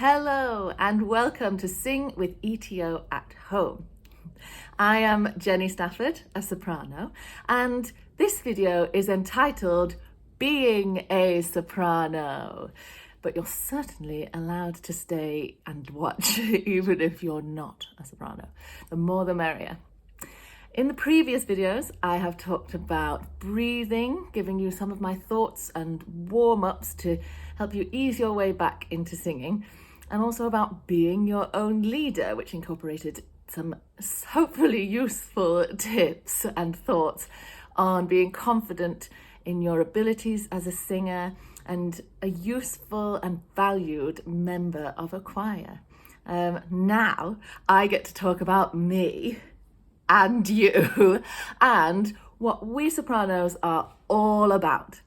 Hello and welcome to Sing with ETO at Home. I am Jenny Stafford, a soprano, and this video is entitled Being a Soprano. But you're certainly allowed to stay and watch even if you're not a soprano. The more the merrier. In the previous videos, I have talked about breathing, giving you some of my thoughts and warm-ups to help you ease your way back into singing, and also about being your own leader, which incorporated some hopefully useful tips and thoughts on being confident in your abilities as a singer and a useful and valued member of a choir. Now I get to talk about me and you, and what we sopranos are all about.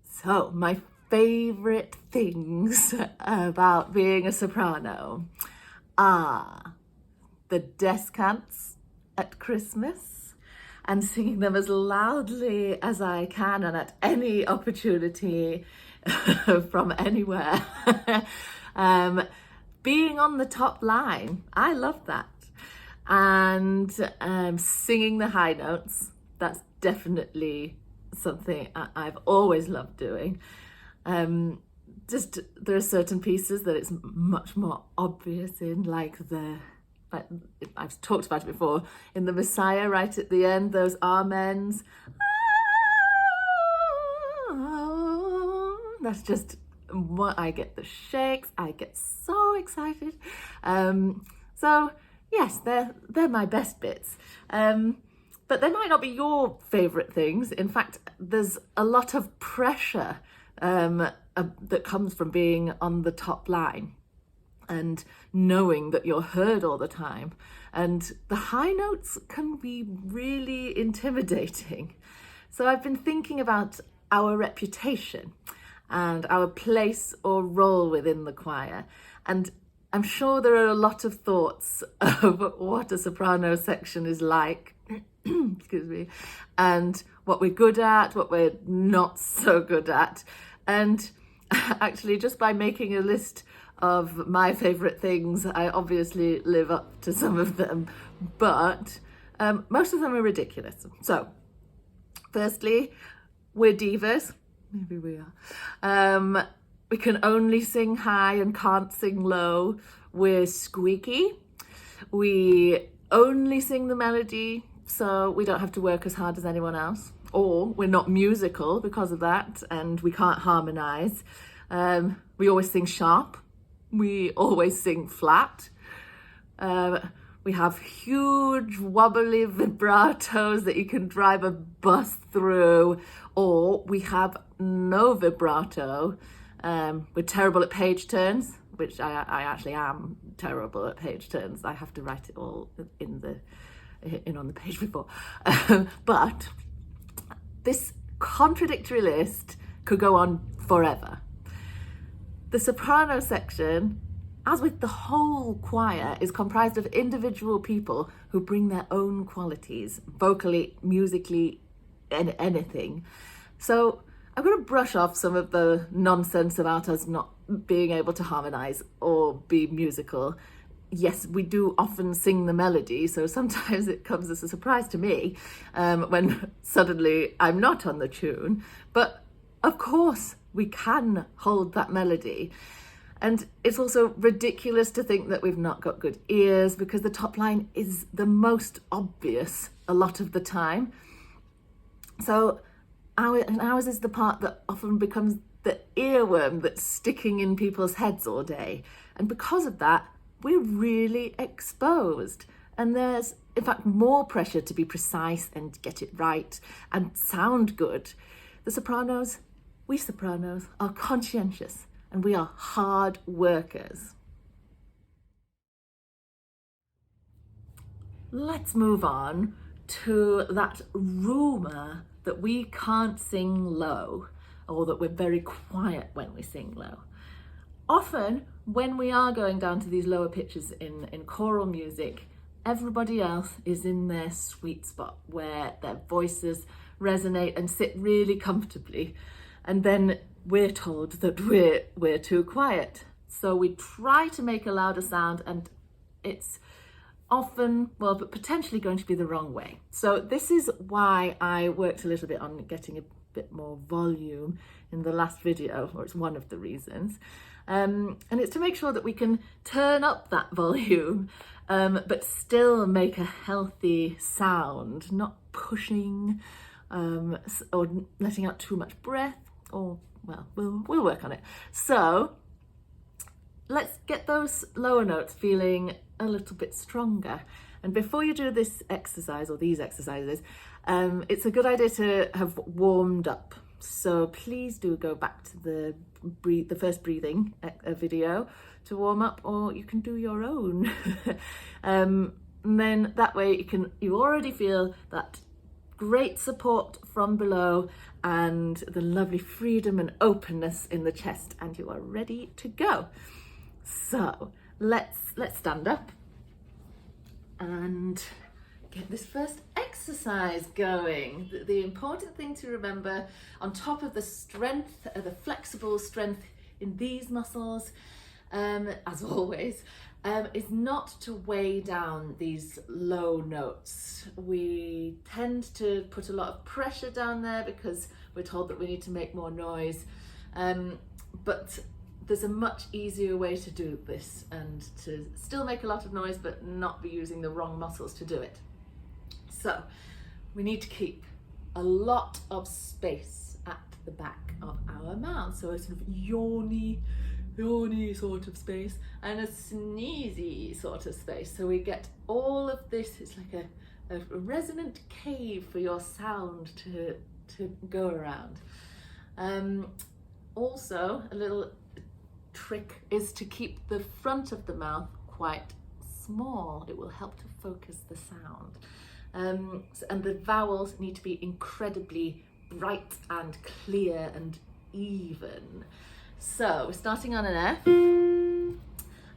So, my favourite things about being a soprano are the descants at Christmas and singing them as loudly as I can and at any opportunity from anywhere. Being on the top line, I love that. And singing the high notes, that's definitely something I've always loved doing. Just there are certain pieces that it's much more obvious in, like I've talked about it before, in the Messiah right at the end, those amens. That's just what I get the shakes. I get so excited. So yes, they're my best bits. But they might not be your favourite things. In fact, there's a lot of pressure that comes from being on the top line and knowing that you're heard all the time. And the high notes can be really intimidating. So I've been thinking about our reputation and our place or role within the choir. And I'm sure there are a lot of thoughts of what a soprano section is like, excuse me, and what we're good at, what we're not so good at. And actually, just by making a list of my favourite things, I obviously live up to some of them, but most of them are ridiculous. So, firstly, we're divas. Maybe we are. We can only sing high and can't sing low. We're squeaky. We only sing the melody, so we don't have to work as hard as anyone else. Or we're not musical because of that, and we can't harmonise. We always sing sharp. We always sing flat. We have huge wobbly vibratos that you can drive a bus through, or we have no vibrato. We're terrible at page turns, which I actually am terrible at page turns. I have to write it all in on the page before. But this contradictory list could go on forever. The soprano section, as with the whole choir, is comprised of individual people who bring their own qualities, vocally, musically, and anything. So I'm going to brush off some of the nonsense about us not being able to harmonise or be musical. Yes, we do often sing the melody, so sometimes it comes as a surprise to me when suddenly I'm not on the tune. But of course, we can hold that melody. And it's also ridiculous to think that we've not got good ears, because the top line is the most obvious a lot of the time. So ours is the part that often becomes the earworm that's sticking in people's heads all day. And because of that, we're really exposed. And there's, in fact, more pressure to be precise and get it right and sound good. We sopranos are conscientious, and we are hard workers. Let's move on to that rumour that we can't sing low, or that we're very quiet when we sing low. Often, when we are going down to these lower pitches in choral music, everybody else is in their sweet spot where their voices resonate and sit really comfortably. And then we're told that we're too quiet. So we try to make a louder sound, and it's often, well, but potentially going to be the wrong way. So this is why I worked a little bit on getting a bit more volume in the last video, or it's one of the reasons. And it's to make sure that we can turn up that volume, but still make a healthy sound, not pushing or letting out too much breath, or, well, we'll work on it. So let's get those lower notes feeling a little bit stronger. And before you do this exercise or these exercises, it's a good idea to have warmed up. So please do go back to the first breathing video to warm up, or you can do your own. And then that way you already feel that great support from below and the lovely freedom and openness in the chest, and you are ready to go. So let's stand up and get this first exercise going. The important thing to remember, on top of the strength, the flexible strength in these muscles, as always, is not to weigh down these low notes. We tend to put a lot of pressure down there because we're told that we need to make more noise, but there's a much easier way to do this and to still make a lot of noise but not be using the wrong muscles to do it. So we need to keep a lot of space at the back of our mouth, so a sort of yawny sort of space and a sneezy sort of space, so we get all of this. It's like a resonant cave for your sound to go around. Also, a little trick is to keep the front of the mouth quite small. It will help to focus the sound. And the vowels need to be incredibly bright and clear and even. So we're starting on an F,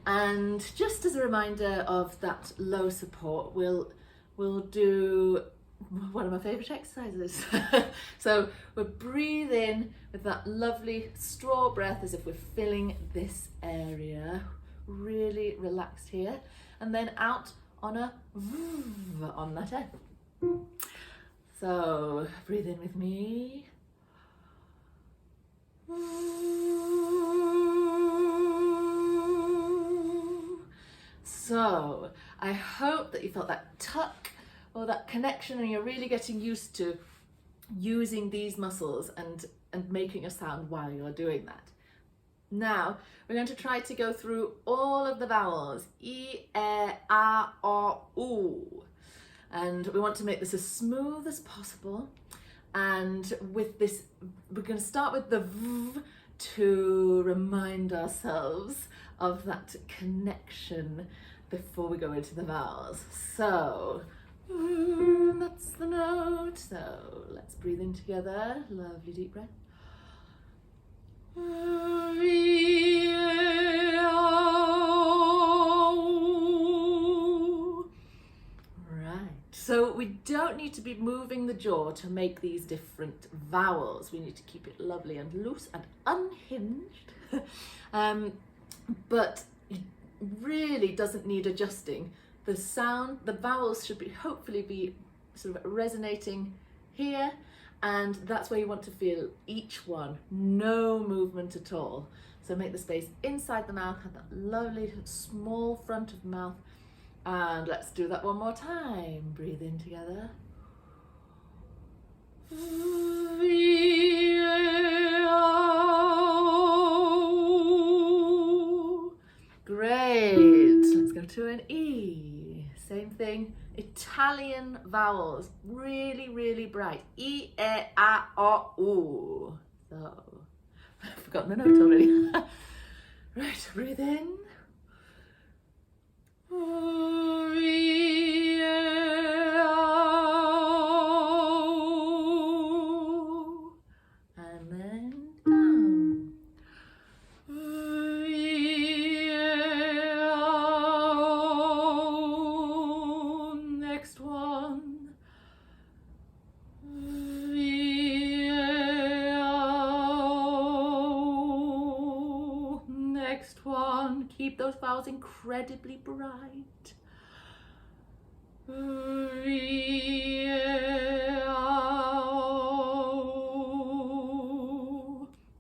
and just as a reminder of that low support, we'll do one of my favourite exercises. So we'll breathe in with that lovely straw breath as if we're filling this area, really relaxed here, and then out on a V on that F. So breathe in with me. So I hope that you felt that tuck or that connection, and you're really getting used to using these muscles and making a sound while you're doing that. Now we're going to try to go through all of the vowels, E, E, A, O, U, and we want to make this as smooth as possible. And with this, we're going to start with the V to remind ourselves of that connection before we go into the vowels. So that's the note. So let's breathe in together. Lovely deep breath. Right, so we don't need to be moving the jaw to make these different vowels. We need to keep it lovely and loose and unhinged. But it really doesn't need adjusting. The sound, the vowels should hopefully be sort of resonating here, and that's where you want to feel each one. No movement at all. So make the space inside the mouth, have that lovely small front of the mouth, and let's do that one more time. Breathe in together. Great. Let's go to an E. Same thing. Italian vowels, really, really bright. E, E, A, O, U. So, I've forgotten the note already. Right, breathe in. And then down. Next one. keep those vowels incredibly bright.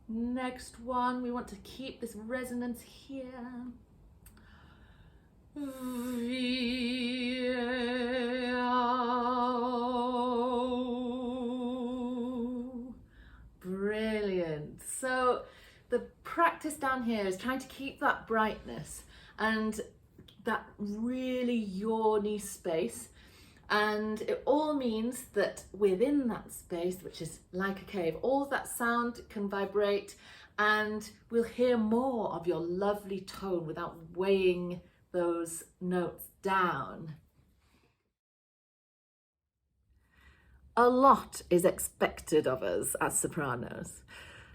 Next one, we want to keep this resonance here. Brilliant. So the practice down here is trying to keep that brightness and that really yawny space, and it all means that within that space, which is like a cave, all of that sound can vibrate and we'll hear more of your lovely tone without weighing those notes down. A lot is expected of us as sopranos.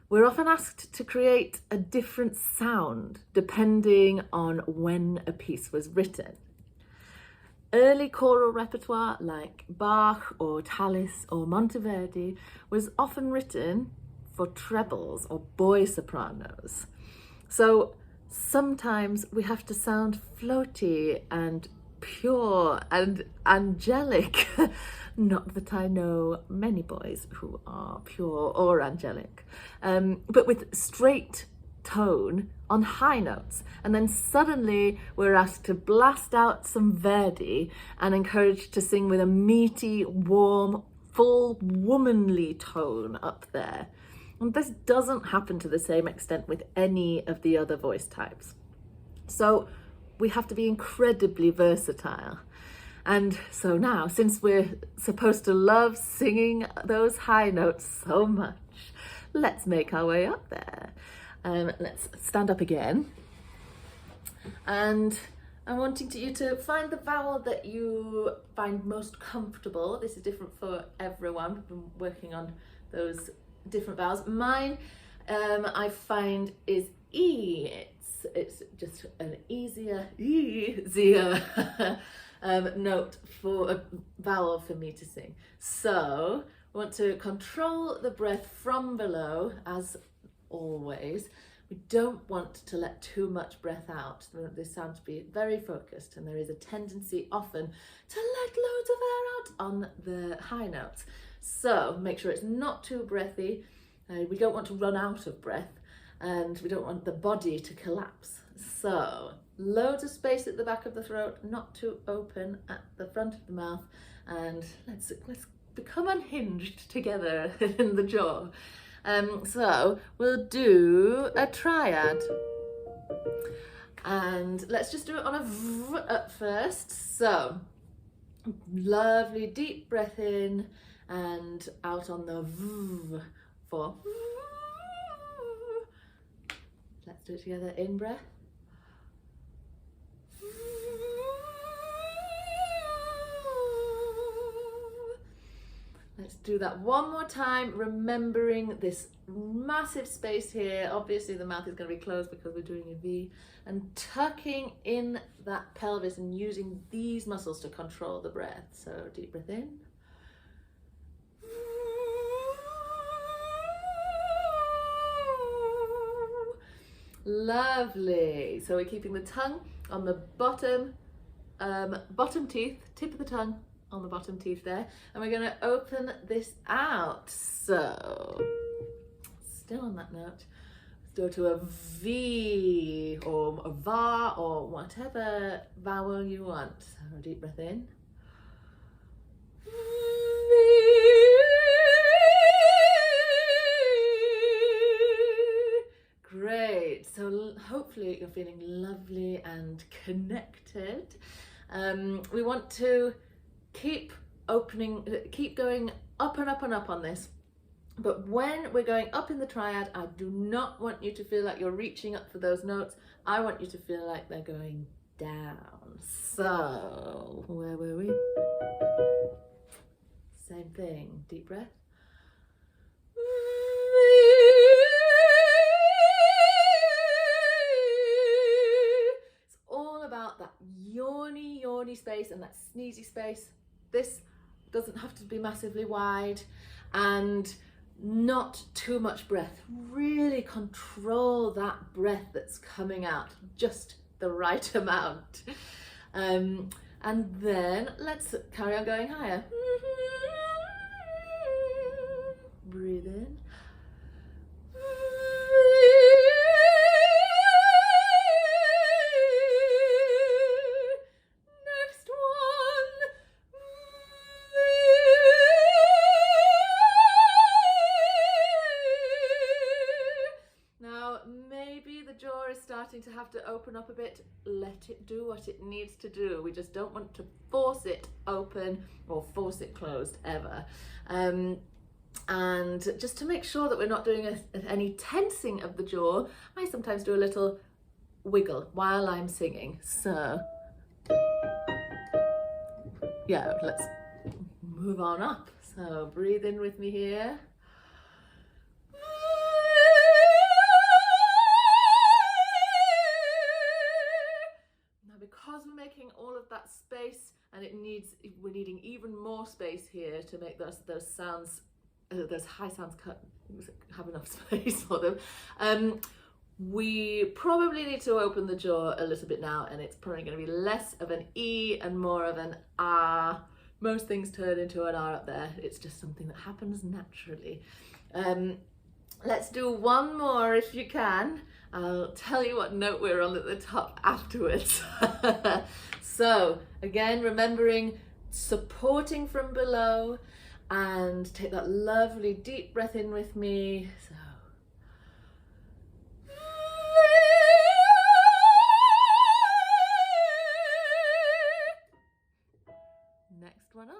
We're often asked to create a different sound depending on when a piece was written. Early choral repertoire like Bach or Tallis or Monteverdi was often written for trebles or boy sopranos. So sometimes we have to sound floaty and pure and angelic. Not that I know many boys who are pure or angelic, but with straight tone on high notes. And then suddenly we're asked to blast out some Verdi and encouraged to sing with a meaty, warm, full womanly tone up there. And this doesn't happen to the same extent with any of the other voice types. So we have to be incredibly versatile. And so now, since we're supposed to love singing those high notes so much, let's make our way up there. Let's stand up again. And I'm wanting you to find the vowel that you find most comfortable. This is different for everyone. We've been working on those different vowels. Mine, I find, is E. It's just an easier note for a vowel for me to sing. So we want to control the breath from below, as always. We don't want to let too much breath out. We want this sound to be very focused, and there is a tendency often to let loads of air out on the high notes. So make sure it's not too breathy. We don't want to run out of breath, and we don't want the body to collapse. So loads of space at the back of the throat, not too open at the front of the mouth, and let's become unhinged together in the jaw. So we'll do a triad, and let's just do it on a V at first. So lovely deep breath in and out on the V for. Let's do it together. In breath. Let's do that one more time, remembering this massive space here. Obviously the mouth is going to be closed because we're doing a V, and tucking in that pelvis and using these muscles to control the breath. So deep breath in. Lovely. So we're keeping the tongue on the bottom teeth, tip of the tongue on the bottom teeth there, and we're going to open this out. So still on that note, let's go to a V or a Va or whatever vowel you want. So deep breath in. Great. So hopefully you're feeling lovely and connected. We want to keep going up and up and up on this. But when we're going up in the triad, I do not want you to feel like you're reaching up for those notes. I want you to feel like they're going down. So where were we? Same thing. Deep breath. It's all about that yawny space and that sneezy space. This doesn't have to be massively wide, and not too much breath. Really control that breath that's coming out. Just the right amount. And then let's carry on going higher. Breathe in. Next one. Now, maybe the jaw is starting to have to open up a bit. Let it do what it needs to do. We just don't want to force it open or force it closed ever. And just to make sure that we're not doing any tensing of the jaw, I sometimes do a little wiggle while I'm singing. So, yeah, let's move on up. So breathe in with me here. Now, because we're making all of that space, and we're needing even more space here to make those sounds, those high sounds have enough space for them. We probably need to open the jaw a little bit now, and it's probably going to be less of an E and more of an ah. Most things turn into an R up there. It's just something that happens naturally. Let's do one more if you can. I'll tell you what note we're on at the top afterwards. So again, remembering supporting from below, and take that lovely deep breath in with me. So next one up.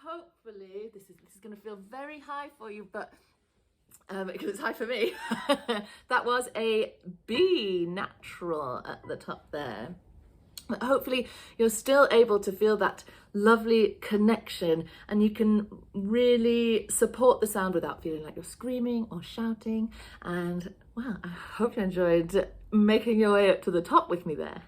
Hopefully this is going to feel very high for you, but because it's high for me. That was a B natural at the top there. But hopefully you're still able to feel that lovely connection, and you can really support the sound without feeling like you're screaming or shouting. And well, I hope you enjoyed making your way up to the top with me there.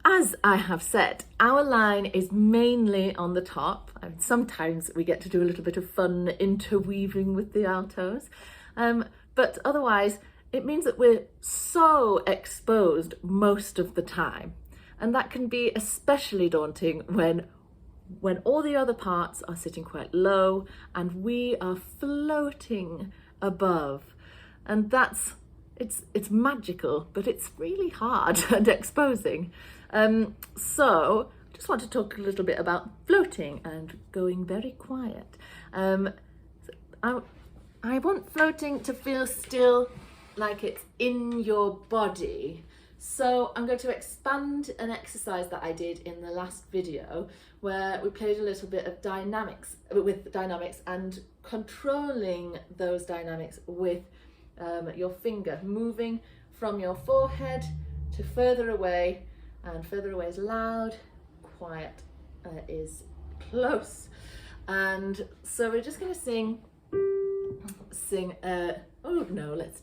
As I have said, our line is mainly on the top. Sometimes we get to do a little bit of fun interweaving with the altos, but otherwise it means that we're so exposed most of the time, and that can be especially daunting when all the other parts are sitting quite low and we are floating above, and it's magical, but it's really hard and exposing. So I just want to talk a little bit about floating and going very quiet. I want floating to feel still, like it's in your body. So I'm going to expand an exercise that I did in the last video, where we played a little bit of dynamics and controlling those dynamics with your finger, moving from your forehead to further away, and further away is loud, quiet is close. And so we're just going to sing oh no, let's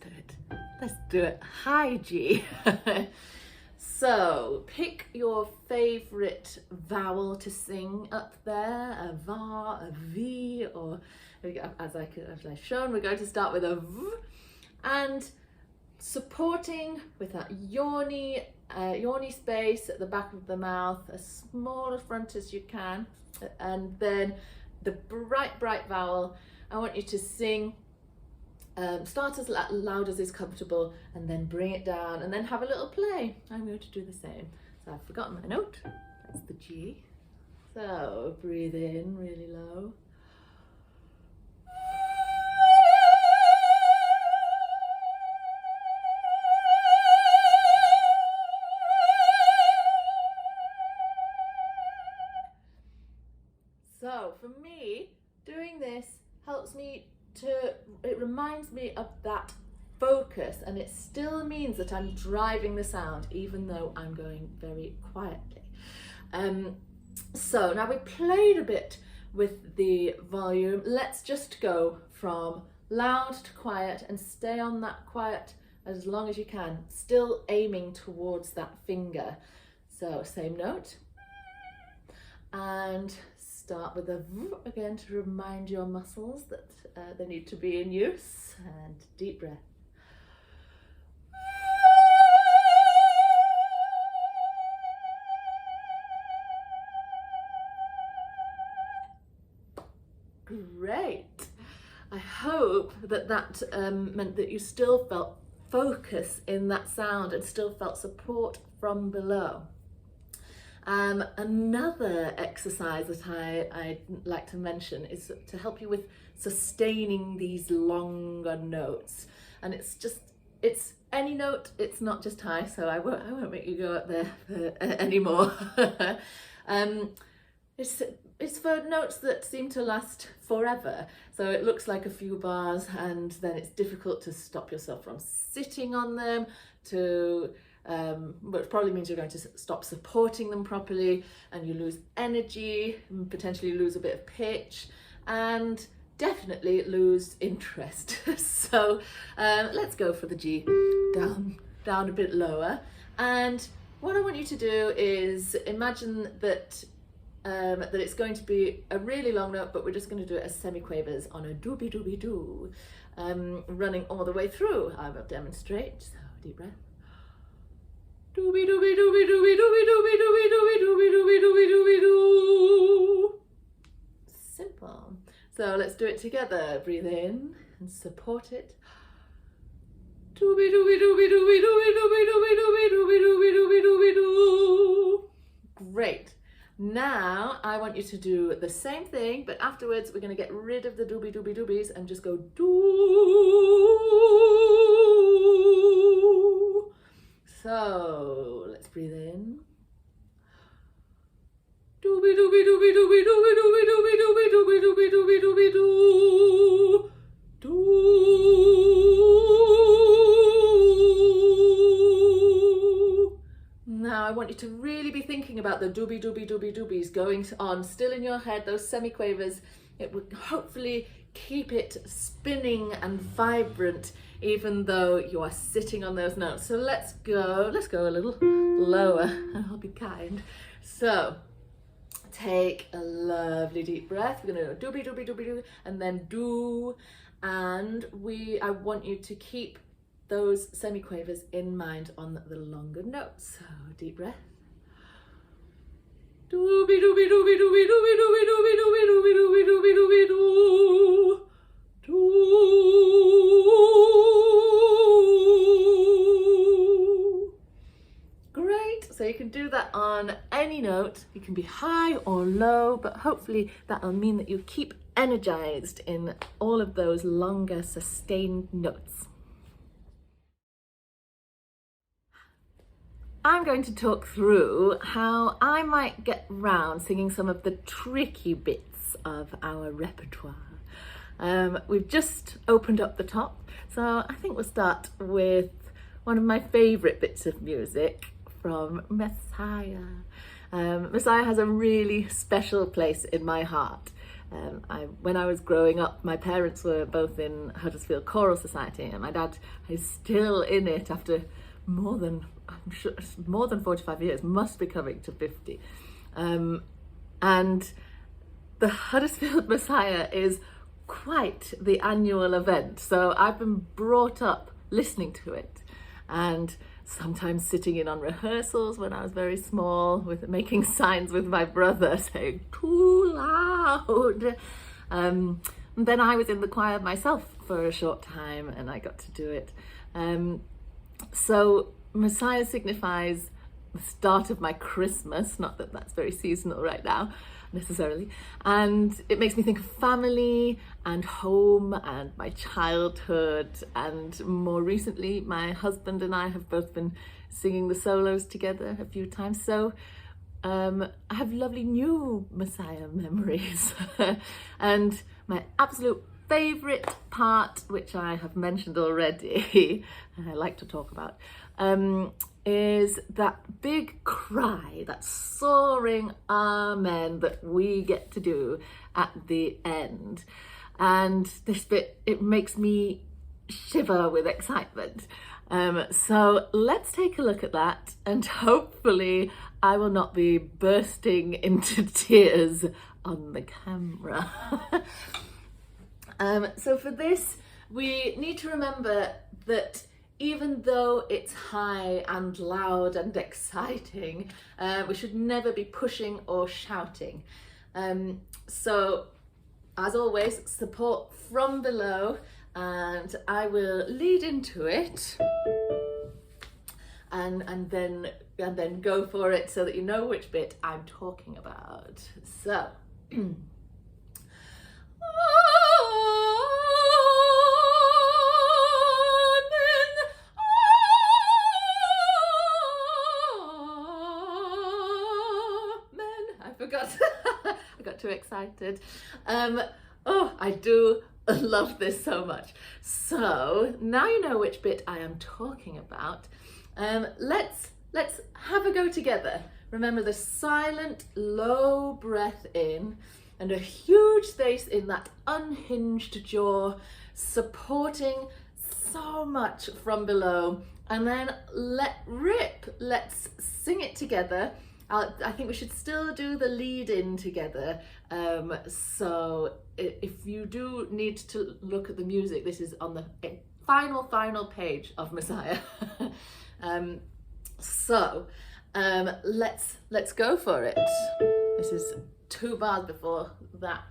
do it high G. So pick your favorite vowel to sing up there, a va, a v, or as I've shown, we're going to start with a v, and supporting with that yawny space at the back of the mouth, as small a front as you can, and then the bright vowel. I want you to sing, start as loud as is comfortable, and then bring it down, and then have a little play. I'm going to do the same. So I've forgotten my note. That's the G. So breathe in really low. So for me, doing this helps me it reminds me of that focus, and it still means that I'm driving the sound even though I'm going very quietly. So now we played a bit with the volume. Let's just go from loud to quiet and stay on that quiet as long as you can, still aiming towards that finger. So same note. And start with a V again to remind your muscles that they need to be in use. And deep breath. Great. I hope that meant that you still felt focus in that sound and still felt support from below. Another exercise that I'd like to mention is to help you with sustaining these longer notes. And it's any note, it's not just high, so I won't make you go up there anymore. It's for notes that seem to last forever. So it looks like a few bars and then it's difficult to stop yourself from sitting on them, which probably means you're going to stop supporting them properly and you lose energy, potentially lose a bit of pitch and definitely lose interest. So let's go for the G, down a bit lower. And what I want you to do is imagine that it's going to be a really long note, but we're just going to do it as semiquavers on a doobie doobie doo, running all the way through. I will demonstrate. So deep breath. Doobie doobie doobie doobie doobie doobie doobie doobie doobie doobie doobie doobie doo. Simple. So let's do it together. Breathe in and support it. Doobie doobie doobie doobie doobie doobie doobie doobie doobie doobie doobie doobie doo. Great. Now I want you to do the same thing, but afterwards we're going to get rid of the doobie doobie doobies and just go doo. So let's breathe in. Doobie doobie doobie doobie doobie doobie doobie doobie doobie doobie doobie doobie doo. Now I want you to really be thinking about the doobie doobie doobie doobies going on still in your head, those semiquavers. It would hopefully keep it spinning and vibrant even though you are sitting on those notes. So let's go a little lower and I'll be kind. So take a lovely deep breath. We're going to do doobie doobie doobie doo and then do, and I want you to keep those semiquavers in mind on the longer notes. So deep breath. Doobie doobie doobie doobie doobie doobie doobie doobie doobie doobie doobie doobie doo. Doo. Great. So you can do that on any note. You can be high or low, but hopefully that'll mean that you keep energized in all of those longer sustained notes. I'm going to talk through how I might get round singing some of the tricky bits of our repertoire. We've just opened up the top, so I think we'll start with one of my favourite bits of music from Messiah. Messiah has a really special place in my heart. When I was growing up, my parents were both in Huddersfield Choral Society and my dad is still in it after more than 45 years, must be coming to 50. And the Huddersfield Messiah is quite the annual event. So I've been brought up listening to it and sometimes sitting in on rehearsals when I was very small, with making signs with my brother saying too loud. And then I was in the choir myself for a short time and I got to do it. So Messiah signifies the start of my Christmas, not that that's very seasonal right now necessarily, and it makes me think of family and home and my childhood, and more recently my husband and I have both been singing the solos together a few times, so I have lovely new Messiah memories. And my absolute favourite part, which I have mentioned already, and I like to talk about, is that big cry, that soaring amen that we get to do at the end. And this bit, it makes me shiver with excitement. So let's take a look at that, and hopefully I will not be bursting into tears on the camera. So for this, we need to remember that even though it's high and loud and exciting, we should never be pushing or shouting. So as always, support from below, and I will lead into it and then go for it so that you know which bit I'm talking about. So I got too excited. Oh, I do love this so much. So now you know which bit I am talking about. Let's have a go together. Remember the silent, low breath in and a huge space in that unhinged jaw, supporting so much from below. And then let rip. Let's sing it together. I think we should still do the lead in together. So if you do need to look at the music, this is on the final page of Messiah. So let's go for it. This is 2 bars before that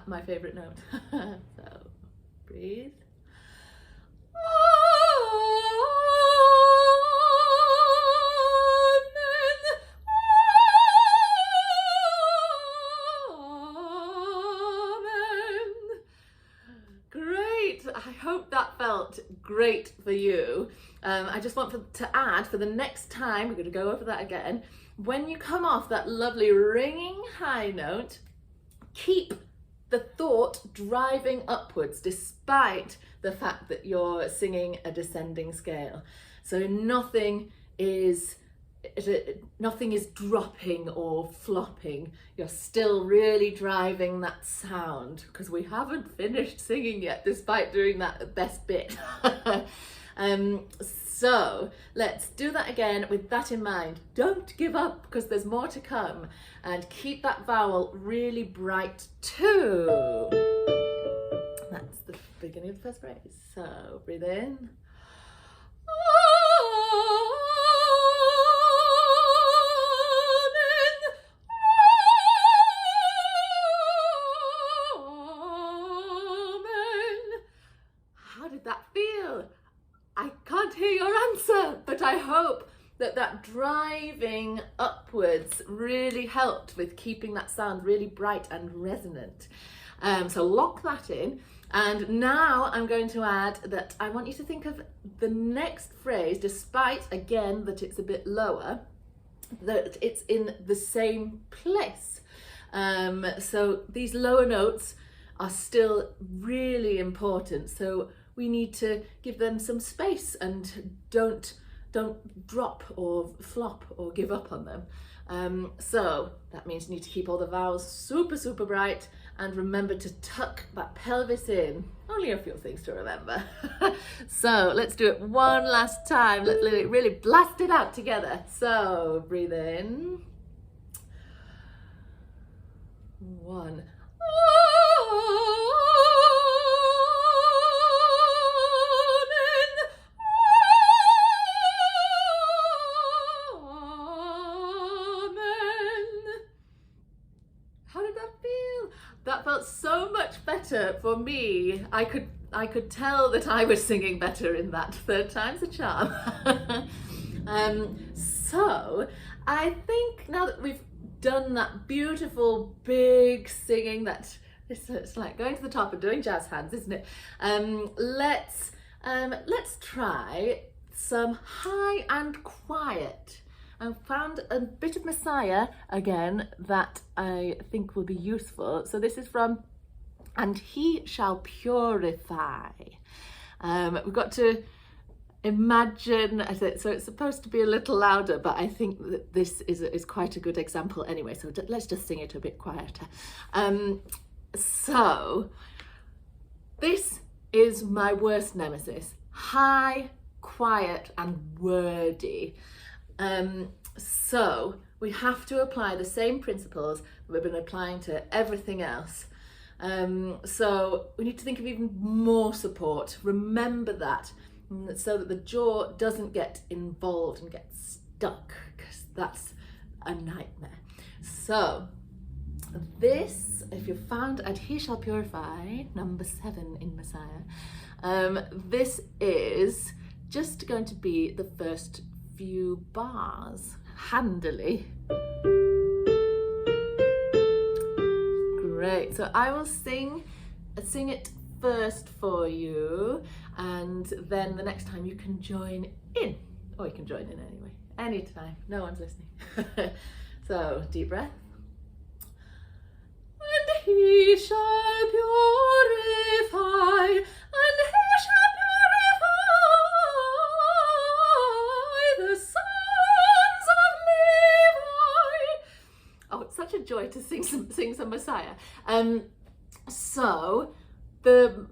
my favorite note. So breathe. I hope that felt great for you. I just want to add for the next time, we're going to go over that again. When you come off that lovely ringing high note, keep the thought driving upwards despite the fact that you're singing a descending scale. So nothing is dropping or flopping. You're still really driving that sound because we haven't finished singing yet despite doing that best bit. So let's do that again with that in mind. Don't give up because there's more to come, and keep that vowel really bright too. That's the beginning of the first phrase. So breathe in. How did that feel? I can't hear your answer, but I hope that driving upwards really helped with keeping that sound really bright and resonant. So lock that in. And now I'm going to add that I want you to think of the next phrase, despite again that it's a bit lower, that it's in the same place. So these lower notes are still really important. So we need to give them some space and don't drop or flop or give up on them. So that means you need to keep all the vowels super bright and remember to tuck that pelvis in. Only a few things to remember. So let's do it one last time. Let's really blast it out together. So breathe in. 1. That felt so much better for me. I could tell that I was singing better in that. 3rd time's a charm. So I think now that we've done that beautiful big singing, that it's like going to the top and doing jazz hands, isn't it? Let's try some high and quiet. I found a bit of Messiah again that I think will be useful. So this is from "And He Shall Purify." We've got to imagine, so it's supposed to be a little louder, but I think that this is quite a good example anyway. So let's just sing it a bit quieter. So this is my worst nemesis: high, quiet, and wordy. So we have to apply the same principles we've been applying to everything else. So we need to think of even more support. Remember that, so that the jaw doesn't get involved and get stuck, because that's a nightmare. So this, if you found and he shall purify, number 7 in Messiah, this is just going to be the first few bars, handily. Great, so I will sing it first for you, and then the next time you can join in, or you can join in anyway, anytime, no one's listening. So deep breath. And he shall purify, and he shall purify the sons of Levi. Oh, it's such a joy to sing some Messiah. So the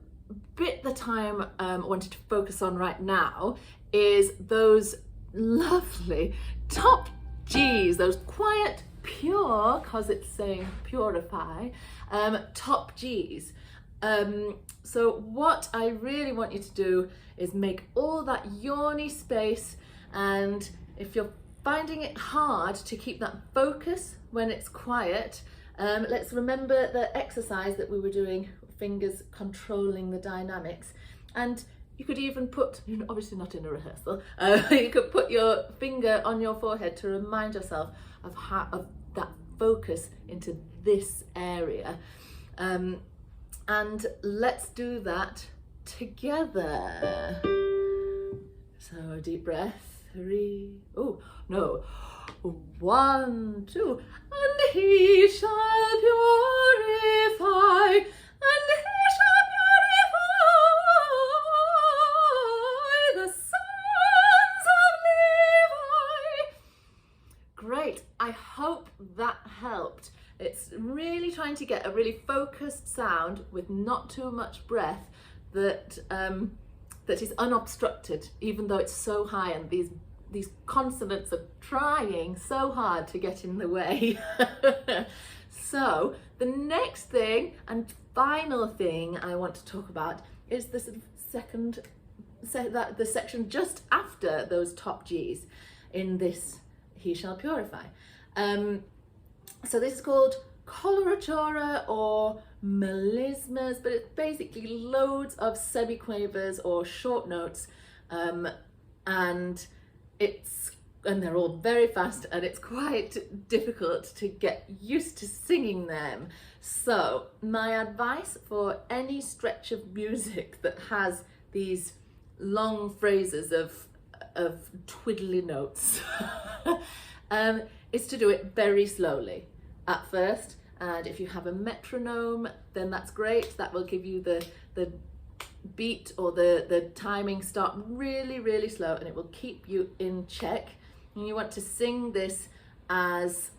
bit that I'm wanting to focus on right now is those lovely top G's, those quiet, pure, because it's saying purify, top G's. So what I really want you to do is make all that yawny space, and if you're finding it hard to keep that focus when it's quiet, let's remember the exercise that we were doing, fingers controlling the dynamics. And you could even put, obviously not in a rehearsal, you could put your finger on your forehead to remind yourself of that focus into this area. And let's do that together. So deep breath, 3, oh no, 1, 2, and he shall purify, and he shall purify the sons of Levi. Great, I hope that helped. It's really trying to get a really focused sound with not too much breath that that is unobstructed, even though it's so high and these consonants are trying so hard to get in the way. So the next thing and final thing I want to talk about is the the section just after those top G's in this he shall purify. So this is called coloratura or melismas, but it's basically loads of semiquavers or short notes, and they're all very fast, and it's quite difficult to get used to singing them. So my advice for any stretch of music that has these long phrases of twiddly notes is to do it very slowly at first, and if you have a metronome, then that's great. That will give you the beat or the timing start really, really slow, and it will keep you in check. And you want to sing this as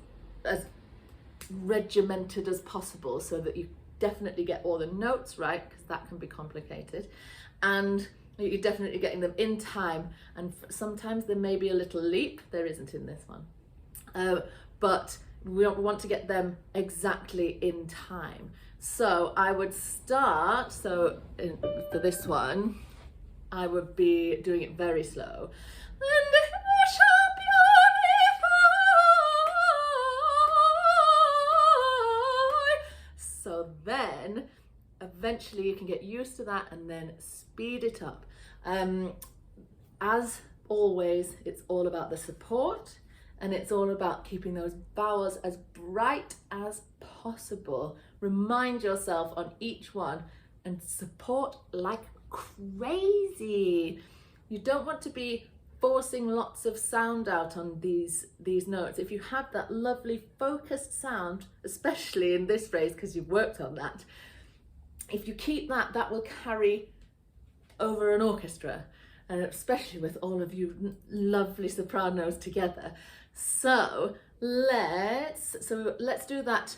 regimented as possible, so that you definitely get all the notes right, because that can be complicated, and you're definitely getting them in time. And sometimes there may be a little leap, there isn't in this one, but we want to get them exactly in time. So I would start, for this one, I would be doing it very slow. And he shall purify. So then, eventually you can get used to that and then speed it up. As always, it's all about the support, and it's all about keeping those vowels as bright as possible. Remind yourself on each one and support like crazy. You don't want to be forcing lots of sound out on these notes. If you have that lovely focused sound, especially in this phrase because you've worked on that, if you keep that will carry over an orchestra, and especially with all of you lovely sopranos together. So let's do that,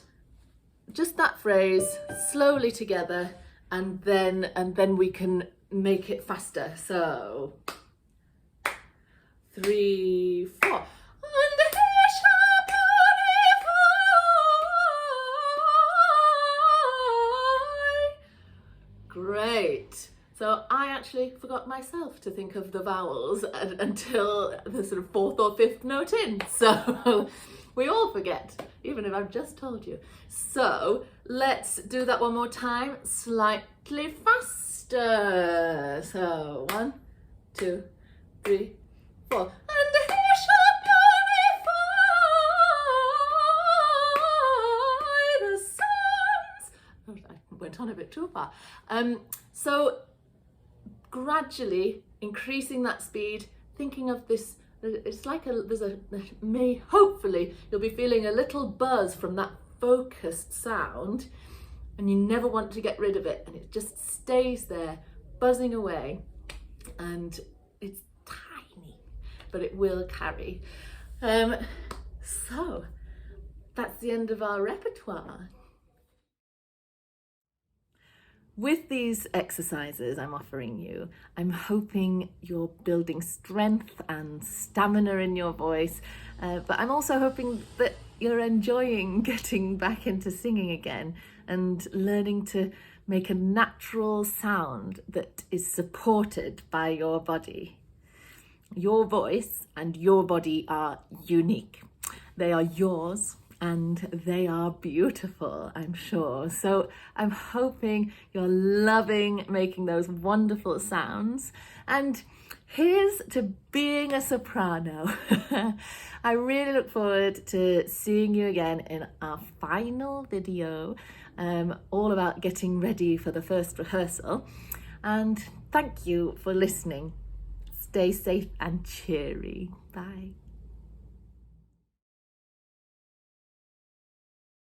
just that phrase slowly together, and then we can make it faster. So 3, 4, and Great. So I actually forgot myself to think of the vowels until the sort of fourth or fifth note in. So we all forget, even if I've just told you. So let's do that one more time, slightly faster. So 1, 2, 3, 4. And he shall purify the sons. Oh, I went on a bit too far. So gradually increasing that speed, thinking of this, it's like hopefully you'll be feeling a little buzz from that focused sound, and you never want to get rid of it, and it just stays there buzzing away, and it's tiny, but it will carry. So that's the end of our repertoire. With these exercises I'm offering you, I'm hoping you're building strength and stamina in your voice, but I'm also hoping that you're enjoying getting back into singing again and learning to make a natural sound that is supported by your body. Your voice and your body are unique. They are yours. And they are beautiful, I'm sure. So I'm hoping you're loving making those wonderful sounds. And here's to being a soprano. I really look forward to seeing you again in our final video, all about getting ready for the first rehearsal. And thank you for listening. Stay safe and cheery. Bye.